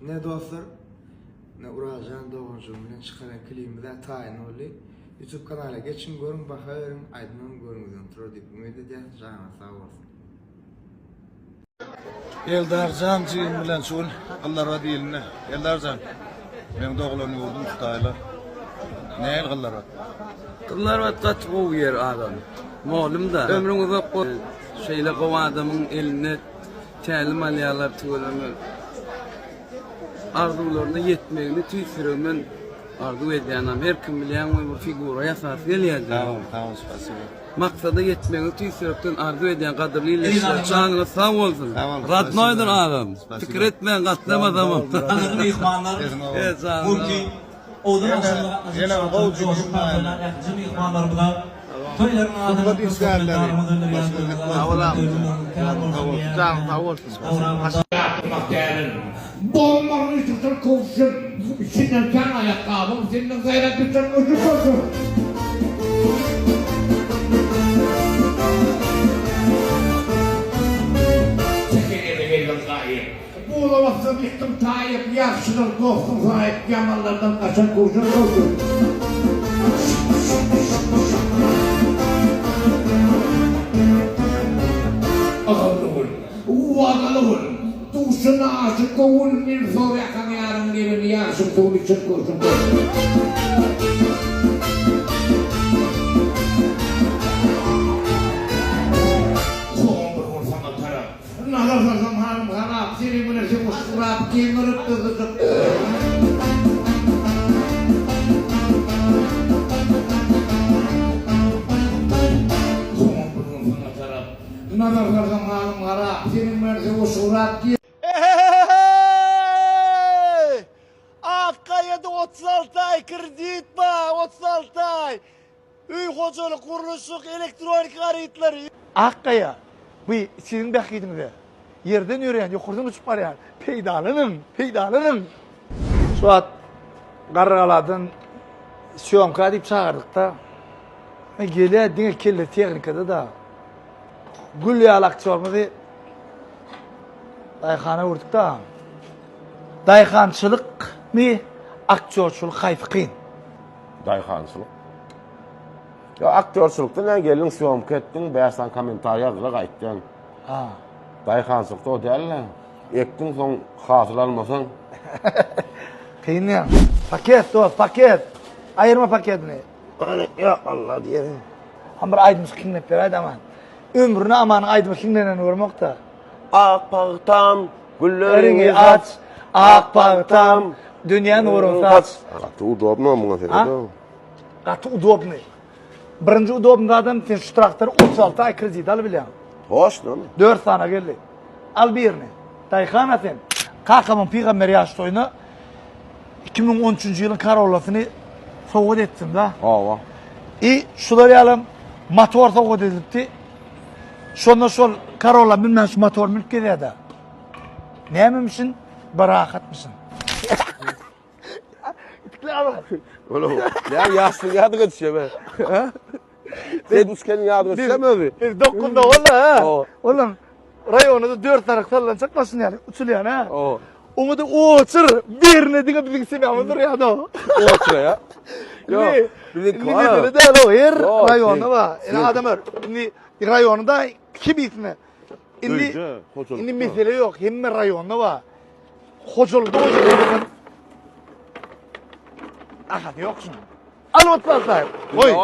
Ne dostlar, ne Urajan Doğanjum bilen çıkaran klibimizde tayin oldu. YouTube kanalına geçin, görün, bakayın, aydınlan görünüzden turu deyip ümit edeceğiz. Canına sağ olsun. Eldarcan jigin bilen şol Allah razı eline. Eldarcan. Men doğulanı oldum Xitayla. Näil gıllar bat? Kıllar bat gatbu yer adam. Malum da ömrüň uzak şeýle gowa adamyň eline tälim alýarlar tügelemi. Arzularyna yetmegini tüýsüremen arzu edýänam. Her kim bilýän bu figura ýasas gelýärdi. Tamam, spasibo. Maksada yetmegini tüýsürekden arzu edýän gadyrly ýeşil çaňyna sag bolsun. Radnoýdur adam. Pikir etmeň gatlama adamım. Hazırlı mehmanlar, Murki, Oğuz'un aşağıda yakıcı mehmanlarımıza toyların adını kıskanlarımızın Doğumlarını tutar kovsun, içinden kan ayakkabım, senin gayret tutar ucu kovsun. Çekilini verin gayet. Bu olamazsa yıktım Tayyip, yaşlılar dostum sahip, yamanlardan kaçan kurşun kovsun. Ağırlığı, uğadalığı, tuşuna aşık kovun, bir zor yakan yarın gelini yaşık kovun için kurşun kovsun. Nazar sarsam hanım harap, seni münesi muskurap, kemirip kızıcık. Nazar sarsam hanım harap, seni münesi muskurap, Akkaya'da 36 ay kredit var, 36 ay. Üy hocalık, kuruluşluk, elektronik arayıtları. Akkaya, bu sizin bakıydınız. Yerden yürüyen, yukarıdan uçup var yani. Peydalının. Suat, Kargaladın, Siyomka deyip çağırdık da. Geliyor, dine kelle teknikada da. Gülyalı aktörümüzü Dayıkhan'a vurduk da. Dayıkhançılık mı, aktörçülük kayfı kıyın. Dayıkhançılık. Ya aktörçülükte ne gelin siyomka ettin, beyazdan komentar yazıla gaytdın. Ha. Dayıkhançılıkta o değil lan. Ektin son hasıl almasan. Kıyın ya. Paket dost, paket. Ayırma paketini. Ya Allah diye. Ama aydımız kinlep ver haydi aman. Ömrüne aman aydımız kinlenen uğramak da. Ak pağıtam, güllerini Erini aç. aç, ak pağıtam, dünyanın uğrunu saç. Katı udobna mı Ha? gafede? Katı udobny. Birinci udobny adam sen şu traktörü 36 ay kredit al bilyan. Hoş lan. 4 tane geldi. Al birini. Dayıkhana sen. Kakamın peygamber yaştoyunu 2013 yılın Karollasını soğuk ettim da. Hava. Şuları alım motor soğuk edildi. Şonda şol Karolla bilmem şu motor mülk gidiyordu. Ne yememişsin? Bırakat mısın? Öyle mi? Ya yaşlı yadı geçiyor be. Sen uskenin yadı geçiyor mu abi? Dokunda valla ha. O. Oğlum rayonu da 4 tane sallanacak nasıl yani? Uçuluyor ha. O. Onu da uçur. Birine dine bizim semamıdır ya da. Otur ya. Yok. Bizim Ne dedi de o her Yok, rayonda var. şey. Yani adamlar şimdi rayonda kim ismi? Öyle, Şimdi hocalık şimdi var. mesele yok. Hem rayonda var. Hocalıkta hocalıkta. Aha yoksun. Al otlaklar. Oy.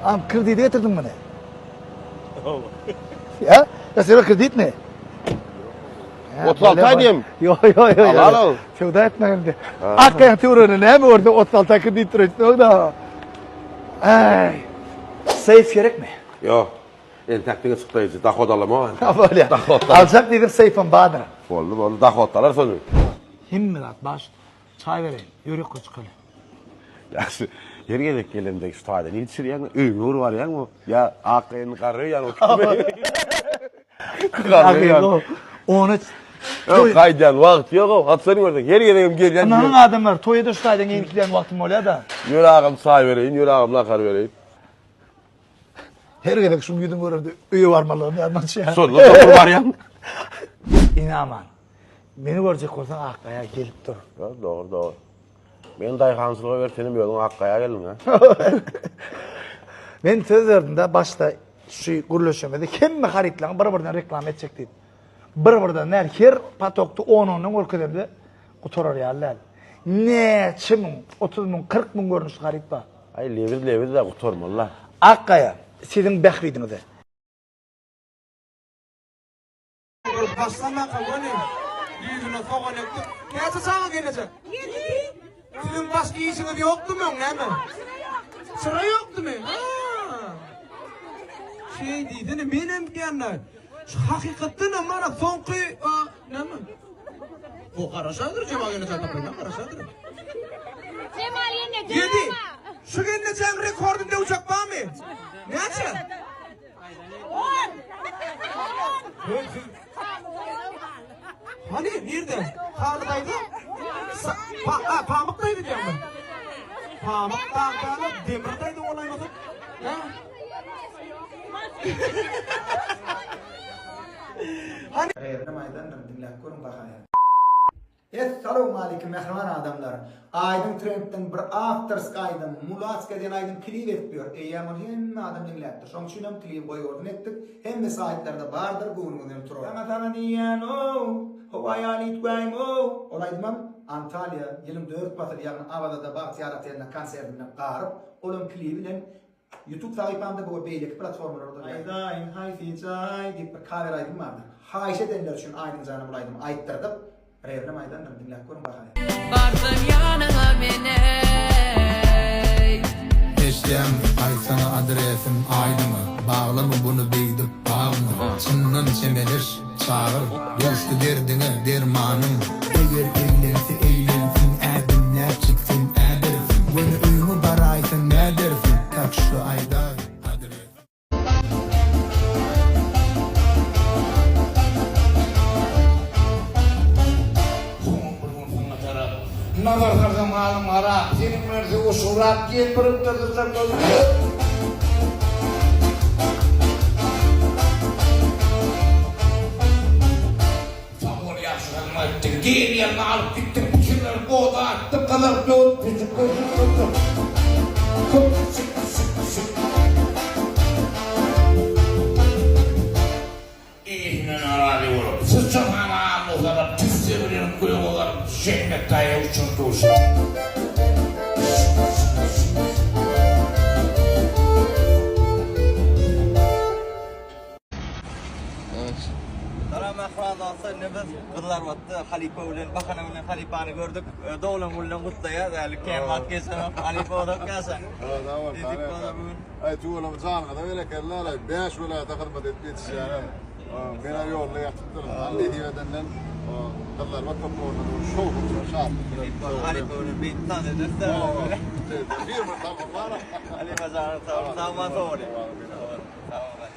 Am kredi getirdin bana. Ya sen kredi ne? 36 ay diyeyim. Yo. Al. Sevda etme şimdi. Hakikaten teorinin ne mi orada 36 ay kredi tutuyorsun da. Ay. Sayf gerek mi? Yok. En taktiğe çıklayıcı. Dakodalama var. Ha böyle. Dakota. Alacak dedim sayfam Bahadır. Oldu. Dakotalar sonu. Himmelat baş. Çay vereyim. Yürü koçkalı. Ya yer gelek gelendeki şu tayda. Ne içir yani? Ömür var yani o. Ya akın karı yani o kümeyi. Karı yani. Onu Yok kaydan vakit yok o. Hatsani gördük. Yer geleyim gel yani. Ananın adamlar toyda şu taydan yenikilen vaktim oluyor da. Yürü ağam say vereyim. Yürü ağam lakar vereyim. Her gerek şu yüzüm görürdü. Üye varmalarını yazman şey. Sonunda topur var ya. İnaman. Beni görecek olsan Akkaya gelip dur. Doğru doğru. Ben dayıhansılığa versenim yolun Akkaya gelin ha. Ben söz verdim de başta şu kuruluşumda kim haritlan bir-birinden reklam edecek dedim. Bir-birinden her patoktu 10-10'un ülkelerinde kutorar yerler. Ne çimin 30.000 40.000 görünüş harit var. Ay levir de kutormalı. Akkaya sizin bekriydiniz de. Başlama kavani. Yüzüne soğan ettik. Neyse sana gelecek. Sizin başka işiniz yoktu mu? Ne mi? Sıra yoktu mu? Şey deydin benim genler. Hakikaten bana sonki ne mi? O karaşadır Cemal gelecek tapıyla karaşadır. Cemal yine Yedi. Şu gelecek rekordunda uçak var mı? Ne açın? Hani nerede? Karlıdaydı. Pamuk'taydı diyorum ben. Pamuk'tan demirdaydı olaymadı. Hani? Maydandır dinlep görün bakaya. Assalamu alaikum mehriban adamlar. Aydın Trend'den bir after aydın Mulaska diyen aydın klip etmiyor. Eyyamın hem adam dinleptir. Şoň üçin hem klip koýurdun etdik. Hem de sahiplerde bardır gönüňizden turur. Ama diýen o hayaly itgäým o. Olaýdymam Antalya ýylyň 4 batır ýagny Abadada Bahtiyar Atelyna konsertinden garyp, olan klibi bilen YouTube sayfamda bu beýleki platformalarda Aydaýyn hayfiçay diýip bir cover aýdym bardy. Haýşe denler üçin aýdyn jany bulaýdym, aýtdyrdyk. Revne maydanlar dinlep görün bakaya. Bardın yanına beni. Eşyam ay sana adresim aynı mı? Bağlı mı bunu beydip bağlı? Çınnan çemeliş çağır. Dostu derdine dermanım. Eğer eğlensi eğlensin erdinler çıksın erdirsin. Beni uyumu baraysın ne dersin? Tak şu ayda adres. Nazarlarga malum ara, senin merzi o surat gelip durursan gözüne. Favor yaşlanma ettin, gel yanına alıp gittin, içinler boğda attım, kadar dön, küçük gözüm. İhnen arali vurup, sıçan hamam o kadar, pis sevilen kuyum o kadar, şeymek daya uçurdu. Salam ahvazası nefes kızlar battı. Halife ulen bakana ulen halifani gördük. Doğulan ulen kutluya. Değerli kemat kesin halife olduk gelsen. Dedik bana bugün. Ay tuğulam zanına da öyle kerler. 5 vilayete hizmet ettiği yani. Beni yolla yaptılar. Ali diyenden kızlar bak kapıda şov şart. Halife ulen bir tane de. Bir mi tamam var? Halife zanına tamam sonra. Tamam.